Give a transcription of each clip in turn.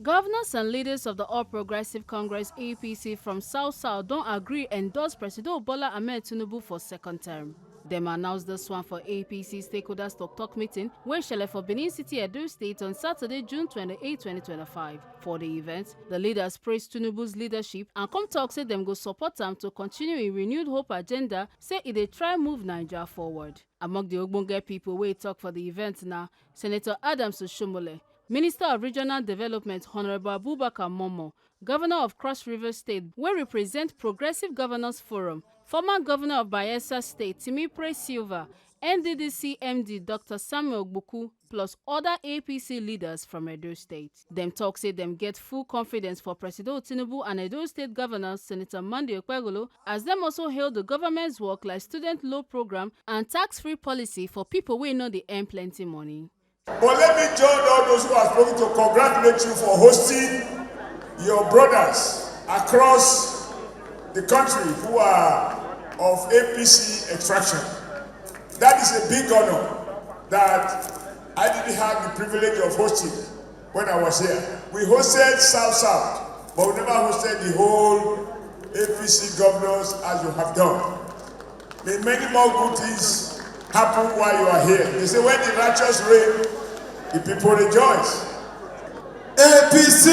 Governors and leaders of the All Progressive Congress APC from South don't agree endorse Presido Bola Ahmed Tinubu for second term. Dem announced this one for APC stakeholders talk meeting wey shele for Benin City, Edo State on Saturday, June 28, 2025. For the event, the leaders praised Tinubu's leadership and come talk say dem go support am to continue a renewed hope agenda, say e dey try move Naija forward. Among the ogbonge people wey talk for the event na Senator Adams Oshomole, Minister of Regional Development Honorable Abubakar Momo, Governor of Cross River State wey represent Progressive Governors Forum, former Governor of Bayelsa State Timipre Silva, NDDC MD Dr. Samuel Gboku, plus other APC leaders from Edo State. Dem talk say dem get full confidence for Presido Tinubu and Edo State Governor Senator Monday Okpebholo, as dem also hail the government's work like student loan program and tax-free policy for people wey no dey earn plenty money. But let me join all those who have spoken to congratulate you for hosting your brothers across the country who are of APC extraction. That is a big honor that I didn't have the privilege of hosting when I was here. We hosted South, but we never hosted the whole APC governors as you have done. May many more good things happen while you are here. They say when the righteous reign, the people rejoice. APC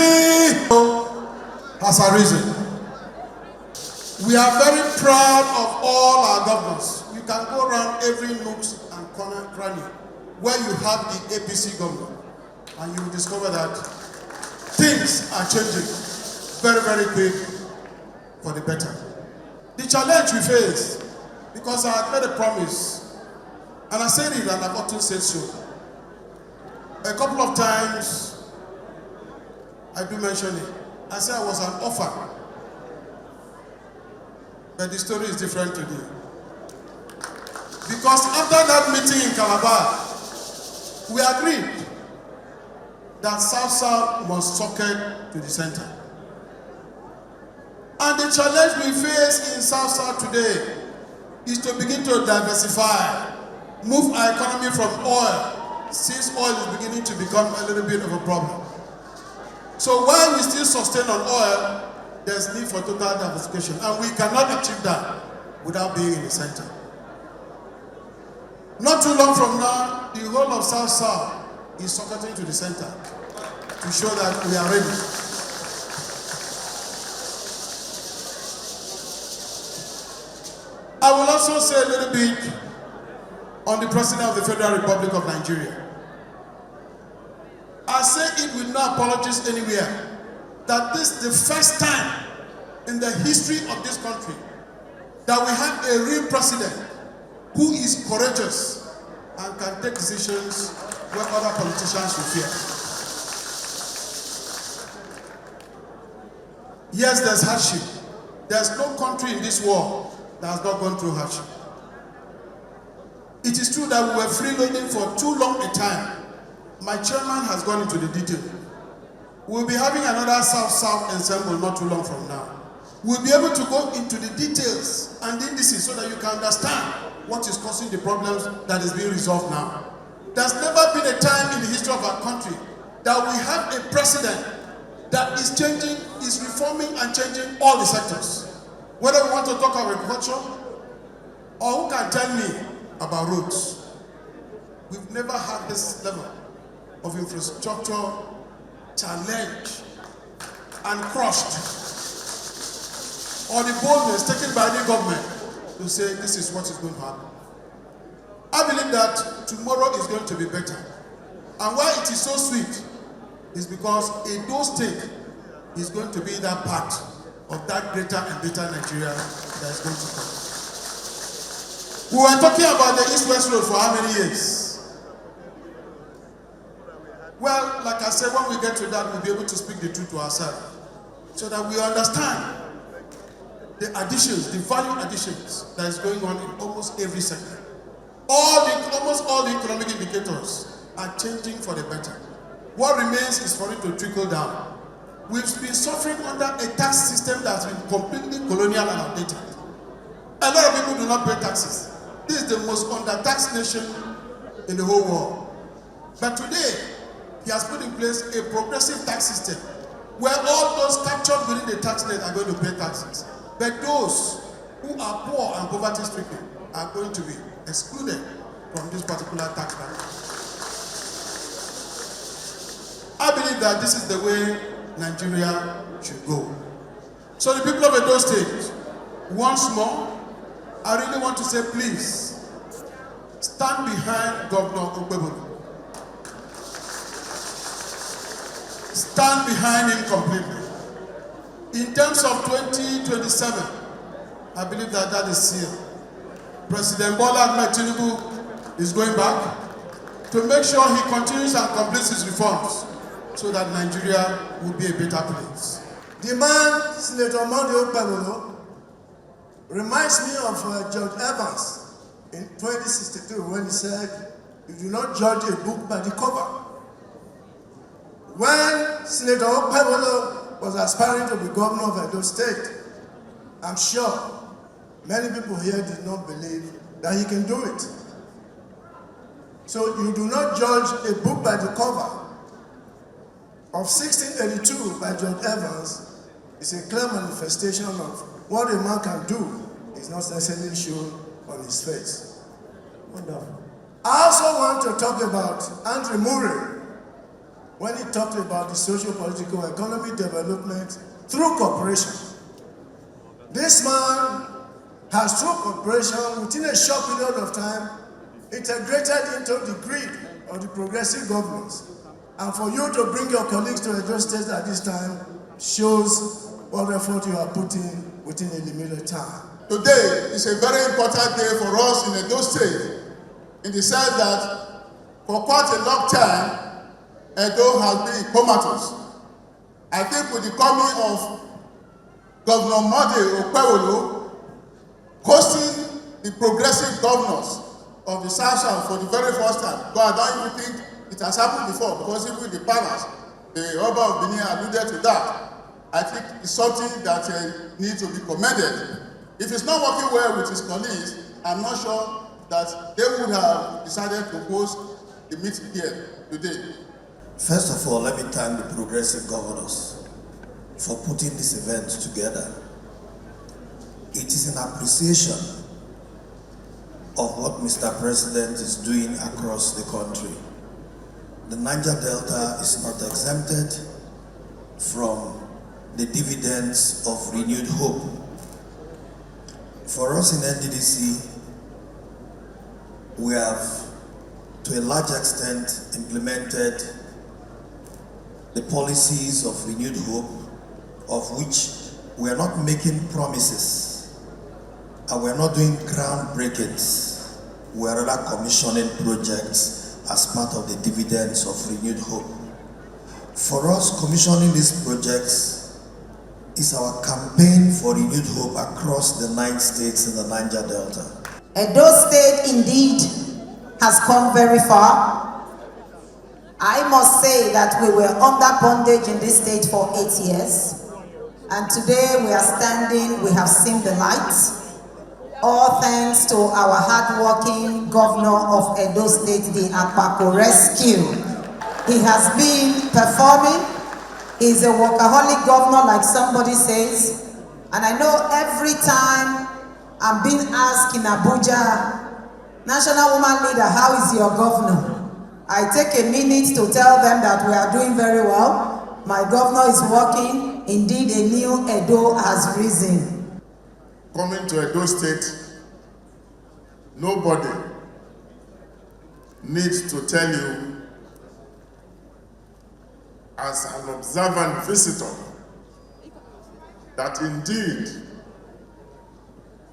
has arisen. We are very proud of all our governors. You can go around every nook and corner cranny where you have the APC governor, and you will discover that things are changing very, very quick for the better. The challenge we face, because I had made a promise, and I said it and I've often said so. A couple of times, I do mention it. I said I was an offer, but the story is different today. Because after that meeting in Calabar, we agreed that South must socket to the center. And the challenge we face in South today is to begin to diversify, move our economy from oil, since oil is beginning to become a little bit of a problem. So while we still sustain on oil, there's need for total diversification, and we cannot achieve that without being in the center. Not too long from now, the whole of South is socketing to the center to show that we are ready. I will also say a little bit on the President of the Federal Republic of Nigeria. I say it with no apologies anywhere, that this is the first time in the history of this country that we have a real president who is courageous and can take decisions where other politicians will fear. Yes, there's hardship. There's no country in this world that has not gone through hardship. It is true that we were freeloading for too long a time. My chairman has gone into the detail. We'll be having another South ensemble not too long from now. We'll be able to go into the details and indices so that you can understand what is causing the problems that is being resolved now. There's never been a time in the history of our country that we have a president that is changing, is reforming and changing all the sectors. Whether we want to talk about agriculture, or who can tell me about roads. We've never had this level of infrastructure challenged and crushed, or the boldness taken by the government to say this is what is going to happen. I believe that tomorrow is going to be better. And why it is so sweet is because Edo State is going to be that part of that greater and better Nigeria that is going to come. We were talking about the East-West Road for how many years? Well, like I said, when we get to that, we'll be able to speak the truth to ourselves so that we understand the additions, the value additions that is going on in almost every sector. Almost all the economic indicators are changing for the better. What remains is for it to trickle down. We've been suffering under a tax system that's been completely colonial and outdated. A lot of people do not pay taxes. This is the most under-taxed nation in the whole world. But today, he has put in place a progressive tax system where all those captured within the tax net are going to pay taxes. But those who are poor and poverty-stricken are going to be excluded from this particular tax bracket. I believe that this is the way Nigeria should go. So the people of Edo State, once more, I really want to say, please, stand behind Governor Okpebholo. Stand behind him completely. In terms of 2027, I believe that that is sealed. President Bola Tinubu is going back to make sure he continues and completes his reforms so that Nigeria will be a better place. The man, Senator Monday Okpebholo, reminds me of George Evans in 2062 when he said, "You do not judge a book by the cover." When Senator Okpebholo was aspiring to be governor of Edo State, I'm sure many people here did not believe that he can do it. So you do not judge a book by the cover. Of 1682 by George Evans is a clear manifestation of what a man can do is not necessarily shown on his face. Wonderful. I also want to talk about Andrew Murray when he talked about the socio-political economic development through cooperation. This man has, through cooperation, within a short period of time, integrated into the grid of the progressive governors. And for you to bring your colleagues to Edo State at this time shows what effort you are putting within a limited time. Today is a very important day for us in Edo State, in the sense that for quite a long time, Edo has been comatose. I think with the coming of Governor Monday Okpebholo hosting the progressive governors of the South for the very first time, but I don't even think it has happened before, because even in the palace, the Oba of Benin alluded to that. I think it's something that needs to be commended. If it's not working well with his colleagues, I'm not sure that they would have decided to host the meeting here today. First of all, let me thank the progressive governors for putting this event together. It is an appreciation of what Mr. President is doing across the country. The Niger Delta is not exempted from the dividends of renewed hope. For us in NDDC, we have, to a large extent, implemented the policies of renewed hope, of which we are not making promises and we are not doing groundbreakings. We are rather commissioning projects as part of the dividends of renewed hope. For us, commissioning these projects is our campaign for renewed hope across the 9 states in the Niger Delta. Edo State indeed has come very far. I must say that we were under bondage in this state for 8 years. And today we are standing, we have seen the light. All thanks to our hardworking governor of Edo State, the Akpako Rescue. He has been performing. He's a workaholic governor, like somebody says. And I know every time I'm being asked in Abuja, National Woman Leader, how is your governor? I take a minute to tell them that we are doing very well. My governor is working. Indeed, a new Edo has risen. Coming to Edo State, nobody needs to tell you, as an observant visitor, that indeed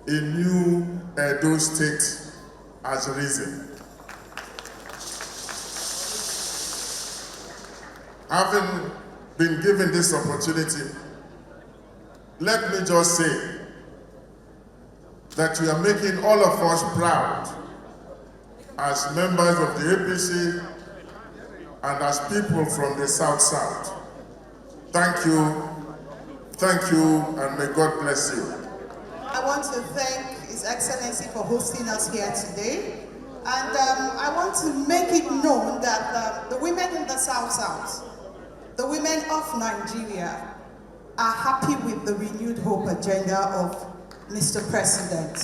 a new Edo State has risen. Having been given this opportunity, let me just say that you are making all of us proud as members of the APC and as people from the South. Thank you, and may God bless you. I want to thank His Excellency for hosting us here today. And I want to make it known that the women in the South, the women of Nigeria are happy with the renewed hope agenda of Mr. President.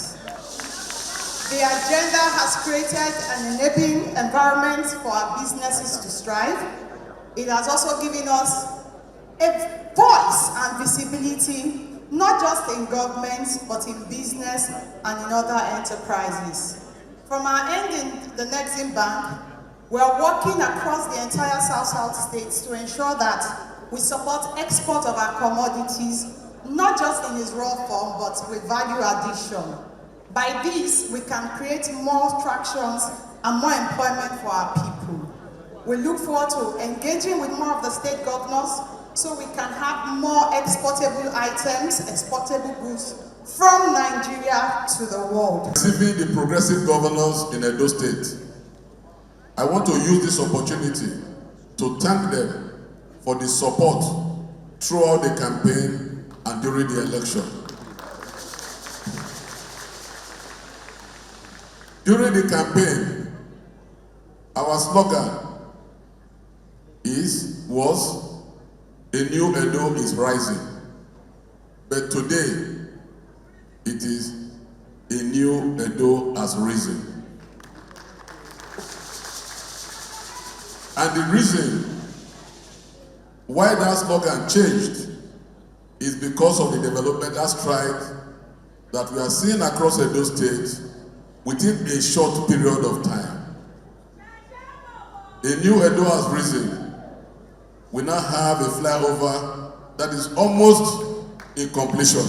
The agenda has created an enabling environment for our businesses to strive. It has also given us a voice and visibility, not just in government, but in business and in other enterprises. From our end in the Nexim Bank, we are working across the entire South states to ensure that we support export of our commodities, not just in its raw form, but with value addition. By this, we can create more tractions and more employment for our people. We look forward to engaging with more of the state governors so we can have more exportable items, exportable goods from Nigeria to the world. Receiving the progressive governors in Edo State, I want to use this opportunity to thank them for the support throughout the campaign and during the election. During the campaign, our slogan was "A new Edo is rising." But today, it is "A new Edo has risen." And the reason why that slogan changed is because of the developmental stride that we are seeing across Edo State within a short period of time. A new Edo has risen. We now have a flyover that is almost in completion.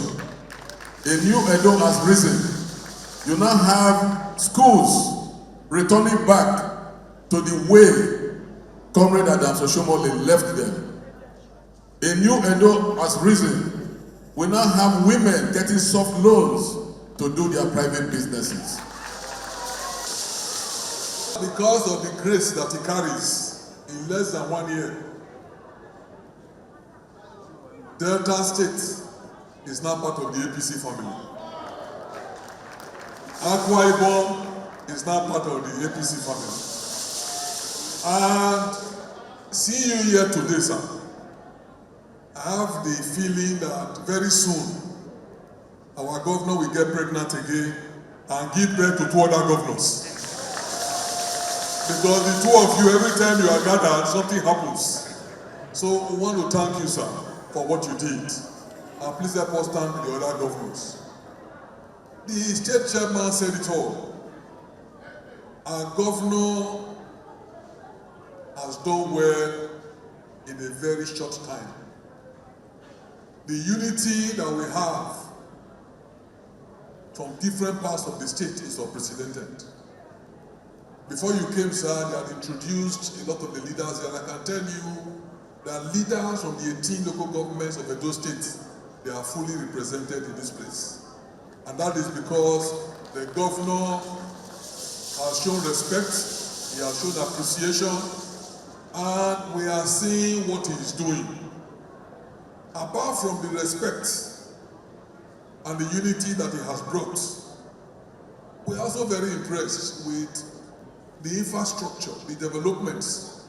A new Edo has risen. You now have schools returning back to the way Comrade Adams Oshomole left them. A new Edo has risen. We now have women getting soft loans to do their private businesses. Because of the grace that he carries in less than 1 year, Delta State is now part of the APC family. Akwa Ibom is now part of the APC family. And seeing you here today, sir, I have the feeling that very soon our governor will get pregnant again and give birth to 2 other governors. Because the 2 of you, every time you are gathered, something happens. So we want to thank you, sir, for what you did. And please help us thank the other governors. The state chairman said it all. Our governor has done well in a very short time. The unity that we have from different parts of the state is unprecedented. Before you came, sir, they had introduced a lot of the leaders here, and I can tell you that leaders from the 18 local governments of Edo State, they are fully represented in this place. And that is because the governor has shown respect, he has shown appreciation, and we are seeing what he is doing. Apart from the respect and the unity that he has brought, we are also very impressed with the infrastructure, the developments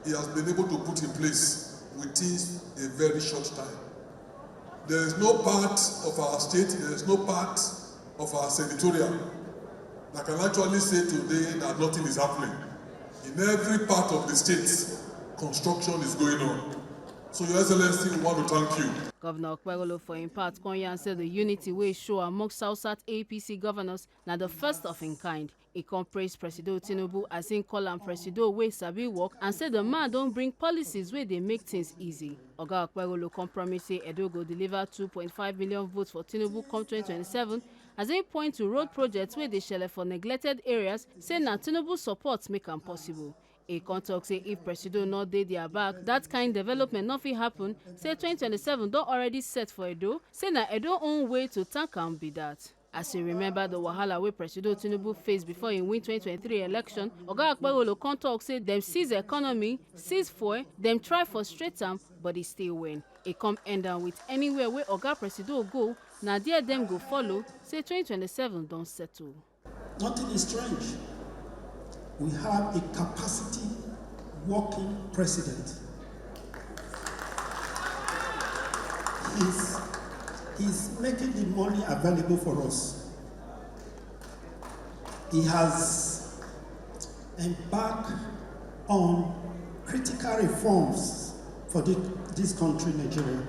he has been able to put in place within a very short time. There is no part of our state, there is no part of our senatorial that can actually say today that nothing is happening. In every part of the state, construction is going on. So, Your Excellency, we want to thank you. Governor Okpebholo for im part Konya said the unity wey show among South APC governors na the first of im kind. He come praise Presido Tinubu as im call am Presido wey sabi work and say the man don bring policies wey dey make things easy. Oga Okpebholo come promise say Edo go deliver 2.5 million votes for Tinubu come 2027 as he point to road projects wey dey shele for neglected areas, say na Tinubu support make am possible. He come talk say if Presido no dey their back, that kind development no fit happen. Say 2027 don already set for Edo. Say na Edo own way to thank am be that. As you remember the wahala wey Presido Tinubu face before he win 2023 election, Oga Okpebholo come talk say dem seize economy, seize fuel, dem try frustrate am, but he still win. He come end am with anywhere where Oga Presido go, na there dem go follow. Say 2027 don settle. Nothing is strange. We have a capacity working president. he's making the money available for us. He has embarked on critical reforms for this country, Nigeria.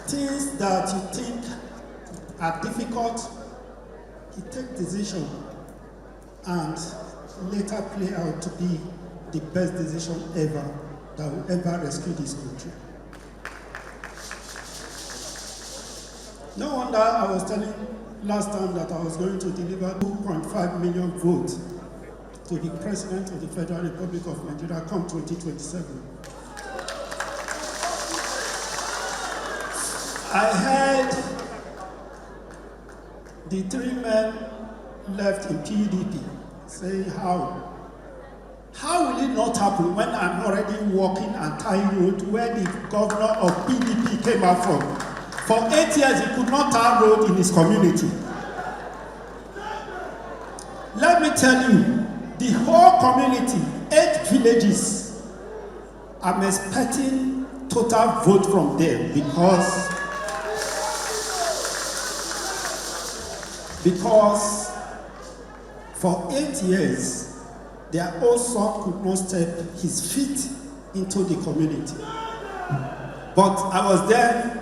Things that you think are difficult, he takes decision and later play out to be the best decision ever that will ever rescue this country. No wonder I was telling last time that I was going to deliver 2.5 million votes to the President of the Federal Republic of Nigeria come 2027. I heard the three men left in PDP saying how will it not happen when I'm already walking and tying road where the governor of PDP came out from? For 8 years, he could not tie road in his community. Let me tell you, the whole community, 8 villages, I'm expecting total vote from them because for 8 years, their own son could not step his feet into the community. But I was there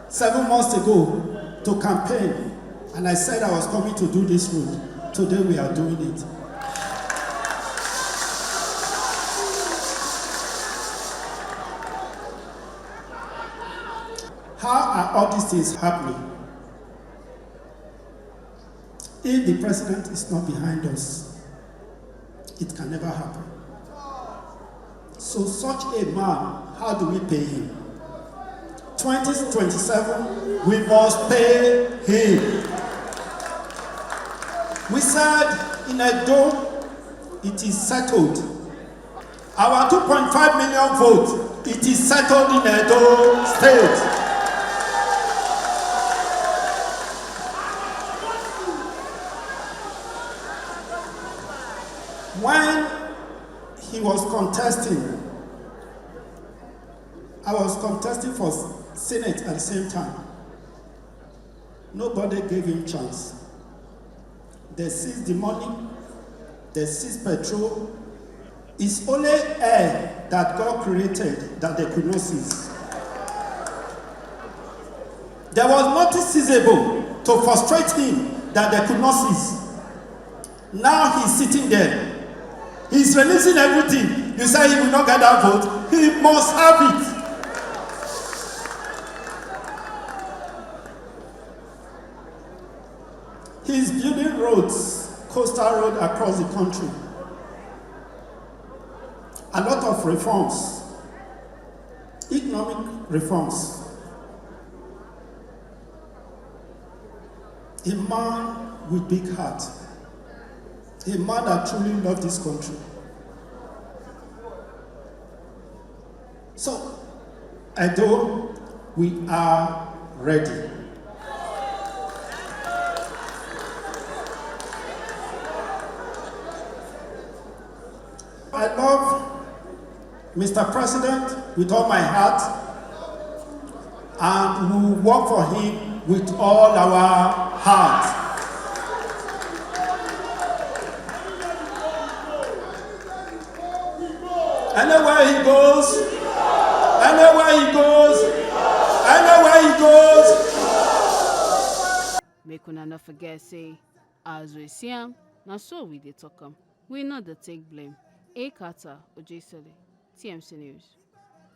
7 months ago to campaign, and I said I was coming to do this road. Today we are doing it. How are all these things happening? If the president is not behind us, it can never happen. So such a man, how do we pay him? 2027, we must pay him. We said in Edo, it is settled. Our 2.5 million vote, it is settled in Edo State. When he was contesting, I was contesting for Senate at the same time. Nobody gave him chance. They seized the money, they seized petrol. It's only air that God created that they could not seize. There was nothing seizable to frustrate him that they could not seize. Now he's sitting there. He's releasing everything. You say he will not get that vote. He must have it. He's building roads, coastal road across the country. A lot of reforms, economic reforms. A man with big heart. A man that truly loves this country. So, although we are ready. I love Mr. President with all my heart, and we will work for him with all our heart. Anywhere he goes, anywhere he goes, anywhere he goes. Make una not forget say, as we see him, na so we dey talk am. We not dey take blame. A Carter Ojesele, TMC News.